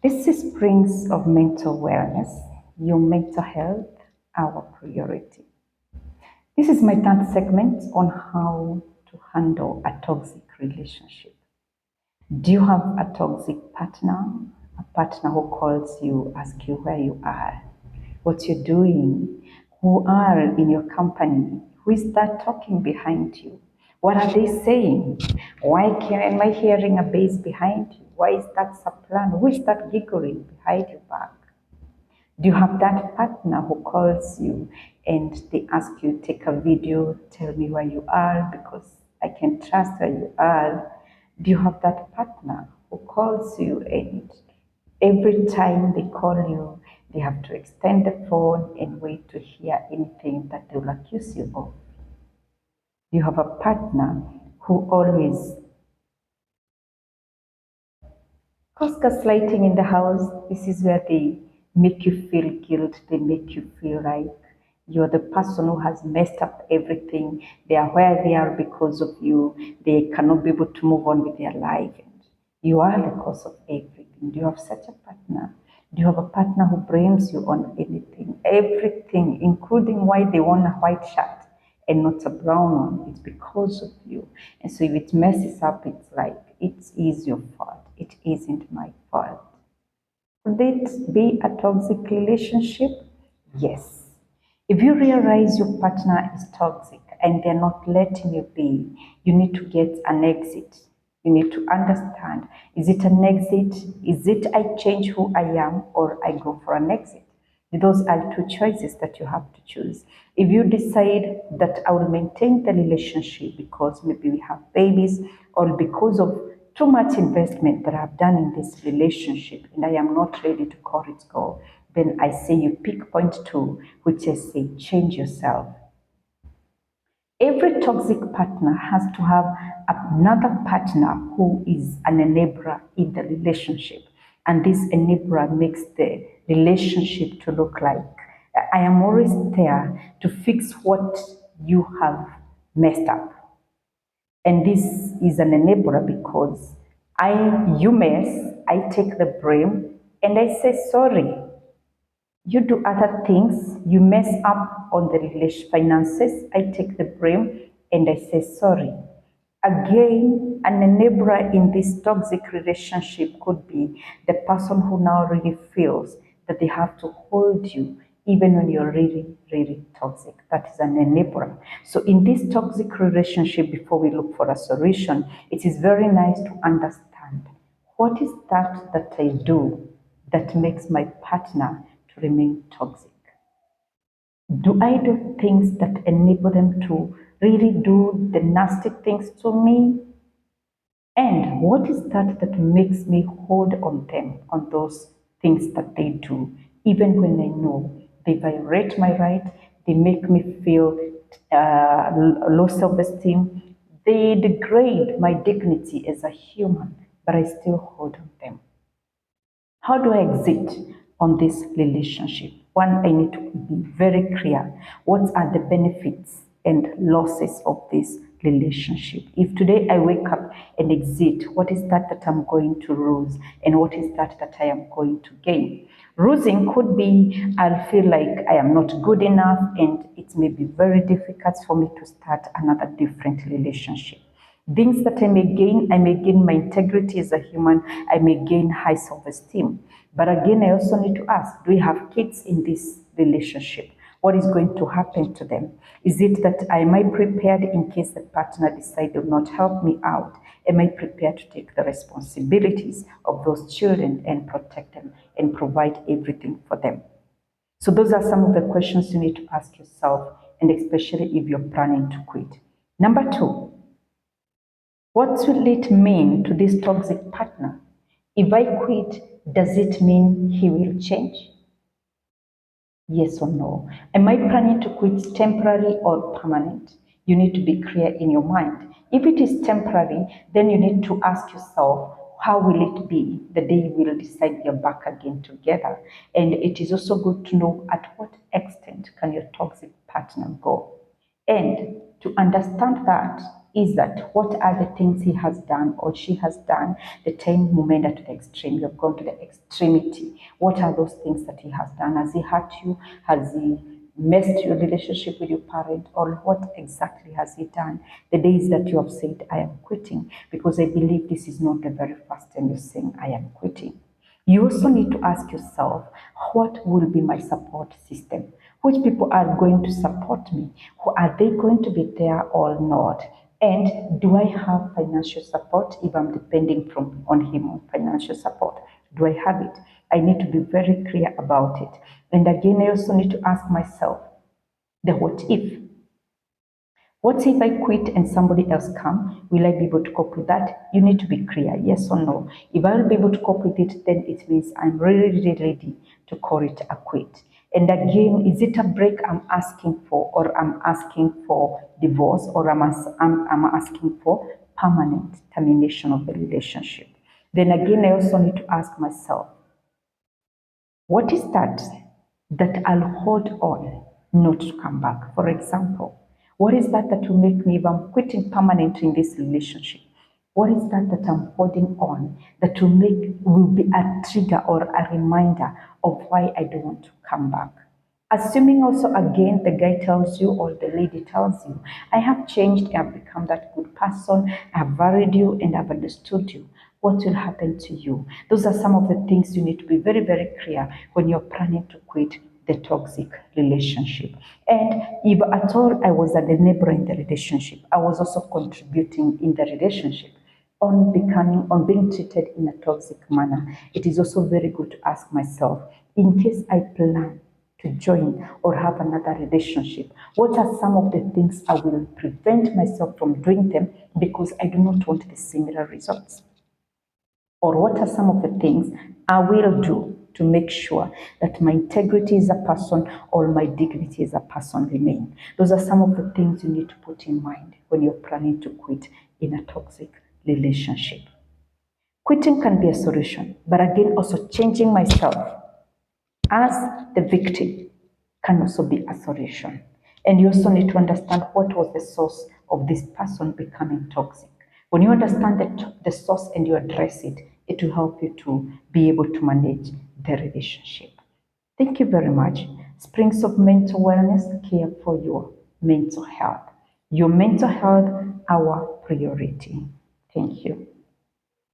This is Springs of Mental Wellness, your mental health, our priority. This is my third segment on how to handle a toxic relationship. Do you have a toxic partner? A partner who calls you, asks you where you are, what you're doing, who are in your company, who is that talking behind you? What are they saying? Am I hearing a bass behind you? Why is that soprano? Who is that giggling behind your back? Do you have that partner who calls you and they ask you, take a video, tell me where you are because I can trust where you are? Do you have that partner who calls you and every time they call you, they have to extend the phone and wait to hear anything that they will accuse you of? Do you have a partner who always cause gaslighting in the house? This is where they make you feel guilt. They make you feel like you're the person who has messed up everything. They are where they are because of you. They cannot be able to move on with their life. And you are the cause of everything. Do you have such a partner? Do you have a partner who blames you on anything, everything, including why they want a white shirt and not a brown one? It's because of you. And so if it messes up, it's like, it is your fault. It isn't my fault. Could it be a toxic relationship? Yes. If you realize your partner is toxic and they're not letting you be, you need to get an exit. You need to understand, is it an exit? Is it I change who I am or I go for an exit? Those are two choices that you have to choose. If you decide that I will maintain the relationship because maybe we have babies or because of too much investment that I've done in this relationship and I am not ready to call it go, then I say you pick point two, which is say change yourself. Every toxic partner has to have another partner who is an enabler in the relationship. And this enabler makes the relationship to look like I am always there to fix what you have messed up. And this is an enabler because you mess, I take the blame, and I say sorry. You do other things, you mess up on the finances, I take the blame and I say sorry. Again, an enabler in this toxic relationship could be the person who now really feels that they have to hold you even when you're really, really toxic. That is an enabler. So in this toxic relationship, before we look for a solution, it is very nice to understand what is that I do that makes my partner to remain toxic. Do I do things that enable them to really do the nasty things to me? And what is that makes me hold on them, on those things that they do, even when I know they violate my right, they make me feel low self-esteem, they degrade my dignity as a human, but I still hold on them. How do I exit on this relationship? One, I need to be very clear. What are the benefits and losses of this relationship? If today I wake up and exit, what is that I'm going to lose? And what is that I am going to gain? Losing could be I'll feel like I am not good enough and it may be very difficult for me to start another different relationship. Things that I may gain my integrity as a human, I may gain high self-esteem. But again, I also need to ask, do we have kids in this relationship? What is going to happen to them? Is it that am I prepared in case the partner decides to not help me out? Am I prepared to take the responsibilities of those children and protect them and provide everything for them? So those are some of the questions you need to ask yourself, and especially if you're planning to quit. Number two, what will it mean to this toxic partner? If I quit, does it mean he will change? Yes or no? Am I planning to quit temporary or permanent? You need to be clear in your mind. If it is temporary, then you need to ask yourself, how will it be the day you will decide you're back again together? And it is also good to know at what extent can your toxic partner go. And to understand that, is that what are the things he has done or she has done, the time Mumenda to the extreme, you have gone to the extremity. What are those things that he has done? Has he hurt you? Has he messed your relationship with your parent, or what exactly has he done? The days that you have said, I am quitting, because I believe this is not the very first time you're saying, I am quitting. You also need to ask yourself, what will be my support system? Which people are going to support me? Who are they going to be there or not? And do I have financial support if I'm depending on him on financial support? Do I have it? I need to be very clear about it. And again, I also need to ask myself the what if. What if I quit and somebody else come? Will I be able to cope with that? You need to be clear, yes or no. If I will be able to cope with it, then it means I'm really, really ready to call it a quit. And again, is it a break I'm asking for, or I'm asking for divorce, or I'm asking for permanent termination of the relationship? Then again, I also need to ask myself, what is that I'll hold on not to come back? For example, what is that will make me, if I'm quitting permanently in this relationship, what is that I'm holding on that will be a trigger or a reminder of why I don't want to come back? Assuming also again the guy tells you or the lady tells you, I have changed, I have become that good person, I have valued you and I've understood you. What will happen to you? Those are some of the things you need to be very, very clear when you're planning to quit the toxic relationship. And if at all I was an enabler in the relationship, I was also contributing in the relationship on being treated in a toxic manner, it is also very good to ask myself, in case I plan to join or have another relationship, what are some of the things I will prevent myself from doing them because I do not want the similar results? Or what are some of the things I will do to make sure that my integrity as a person or my dignity as a person remain? Those are some of the things you need to put in mind when you're planning to quit in a toxic relationship. Quitting can be a solution, but again, also changing myself as the victim can also be a solution. And you also need to understand what was the source of this person becoming toxic. When you understand the source and you address it, it will help you to be able to manage the relationship. Thank you very much. Springs of Mental Wellness care for your mental health. Your mental health, our priority. Thank you.